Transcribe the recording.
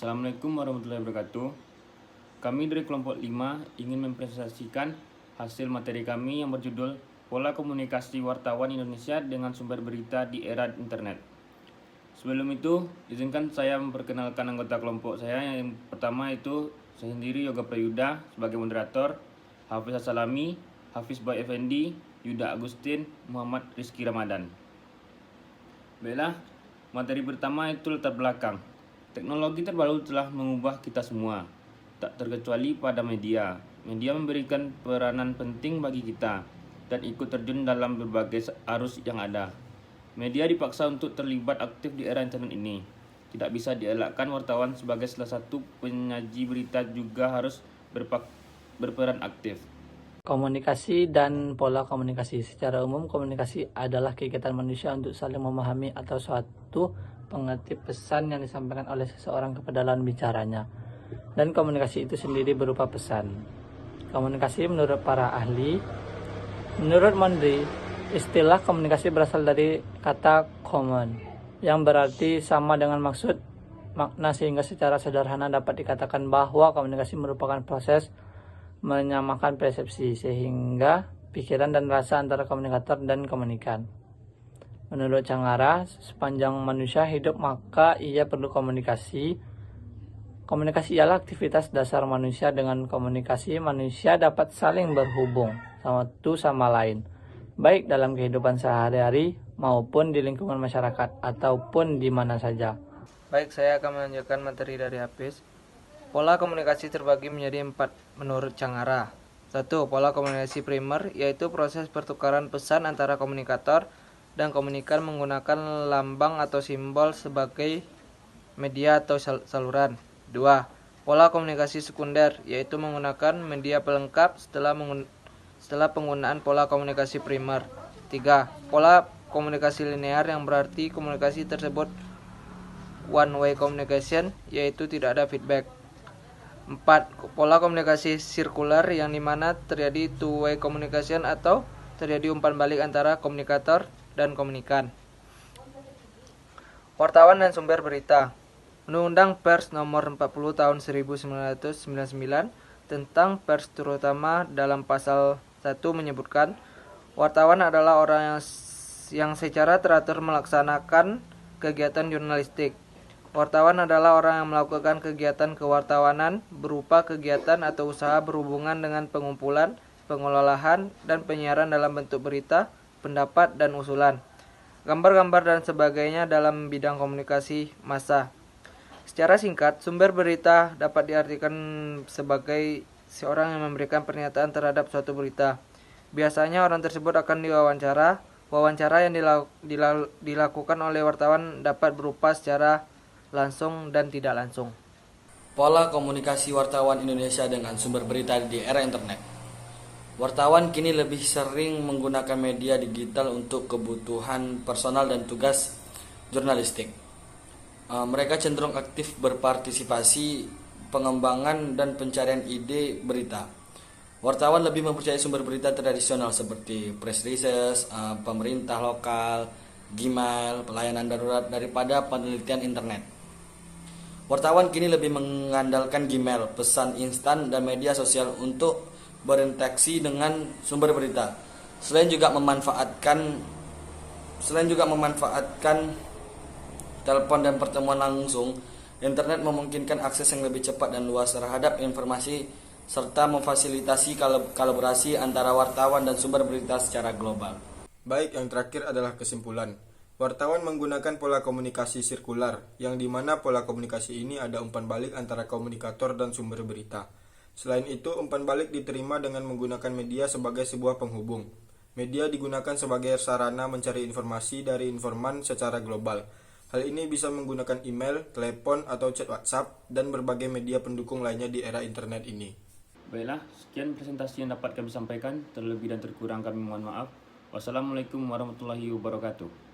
Assalamualaikum warahmatullahi wabarakatuh. Kami dari kelompok 5 ingin mempresentasikan hasil materi kami yang berjudul Pola Komunikasi Wartawan Indonesia dengan Sumber Berita di Era Internet. Sebelum itu, izinkan saya memperkenalkan anggota kelompok saya. Yang pertama itu saya sendiri, Yoga Prayuda, sebagai moderator, Hafiz Salami, Hafiz Boy Effendi, Yuda Agustin, Muhammad Rizky Ramadan. Baiklah, materi pertama itu latar belakang. Teknologi terbaru telah mengubah kita semua, tak terkecuali pada media. Media memberikan peranan penting bagi kita dan ikut terjun dalam berbagai arus yang ada. Media dipaksa untuk terlibat aktif di era internet ini. Tidak bisa dielakkan wartawan sebagai salah satu penyaji berita juga harus berperan aktif. Komunikasi dan pola komunikasi. Secara umum, komunikasi adalah kegiatan manusia untuk saling memahami atau suatu mengerti pesan yang disampaikan oleh seseorang kepada lawan bicaranya. Dan komunikasi itu sendiri berupa pesan. Komunikasi menurut para ahli, menurut Mondri, istilah komunikasi berasal dari kata common, yang berarti sama dengan maksud, makna, sehingga secara sederhana dapat dikatakan bahwa komunikasi merupakan proses menyamakan persepsi sehingga pikiran dan rasa antara komunikator dan komunikan. Menurut Cangara, sepanjang manusia hidup maka ia perlu komunikasi. Komunikasi ialah aktivitas dasar manusia. Dengan komunikasi, manusia dapat saling berhubung satu sama lain, baik dalam kehidupan sehari-hari maupun di lingkungan masyarakat ataupun di mana saja. Baik, saya akan melanjutkan materi dari Hafiz. Pola komunikasi terbagi menjadi 4 menurut Cangara. 1. Pola komunikasi primer, yaitu proses pertukaran pesan antara komunikator dan komunikan menggunakan lambang atau simbol sebagai media atau saluran. 2. Pola komunikasi sekunder, yaitu menggunakan media pelengkap setelah penggunaan pola komunikasi primer. 3. Pola komunikasi linear, yang berarti komunikasi tersebut one way communication, yaitu tidak ada feedback. 4. Pola komunikasi sirkular, yang dimana terjadi two way communication atau terjadi umpan balik antara komunikator dan komunikan. Wartawan dan sumber berita. Undang-Undang Pers Nomor 40 Tahun 1999 tentang pers terutama dalam pasal 1 menyebutkan wartawan adalah orang yang secara teratur melaksanakan kegiatan jurnalistik. Wartawan adalah orang yang melakukan kegiatan kewartawanan berupa kegiatan atau usaha berhubungan dengan pengumpulan, pengelolaan, dan penyiaran dalam bentuk berita, pendapat, dan usulan, gambar-gambar, dan sebagainya dalam bidang komunikasi massa. Secara singkat, sumber berita dapat diartikan sebagai seorang yang memberikan pernyataan terhadap suatu berita. Biasanya orang tersebut akan diwawancara. Wawancara yang dilakukan oleh wartawan dapat berupa secara langsung dan tidak langsung. Pola komunikasi wartawan Indonesia dengan sumber berita di era internet. Wartawan kini lebih sering menggunakan media digital untuk kebutuhan personal dan tugas jurnalistik. Mereka cenderung aktif berpartisipasi pengembangan dan pencarian ide berita. Wartawan lebih mempercayai sumber berita tradisional seperti press releases, pemerintah lokal, Gmail, pelayanan darurat daripada penelitian internet. Wartawan kini lebih mengandalkan Gmail, pesan instan, dan media sosial untuk berinteraksi dengan sumber berita. Selain juga memanfaatkan telepon dan pertemuan langsung, internet memungkinkan akses yang lebih cepat dan luas terhadap informasi serta memfasilitasi kolaborasi antara wartawan dan sumber berita secara global. Baik, yang terakhir adalah kesimpulan. Wartawan menggunakan pola komunikasi sirkular, yang dimana pola komunikasi ini ada umpan balik antara komunikator dan sumber berita. Selain itu, umpan balik diterima dengan menggunakan media sebagai sebuah penghubung. Media digunakan sebagai sarana mencari informasi dari informan secara global. Hal ini bisa menggunakan email, telepon, atau chat WhatsApp, dan berbagai media pendukung lainnya di era internet ini. Baiklah, sekian presentasi yang dapat kami sampaikan. Terlebih dan terkurang kami mohon maaf. Wassalamualaikum warahmatullahi wabarakatuh.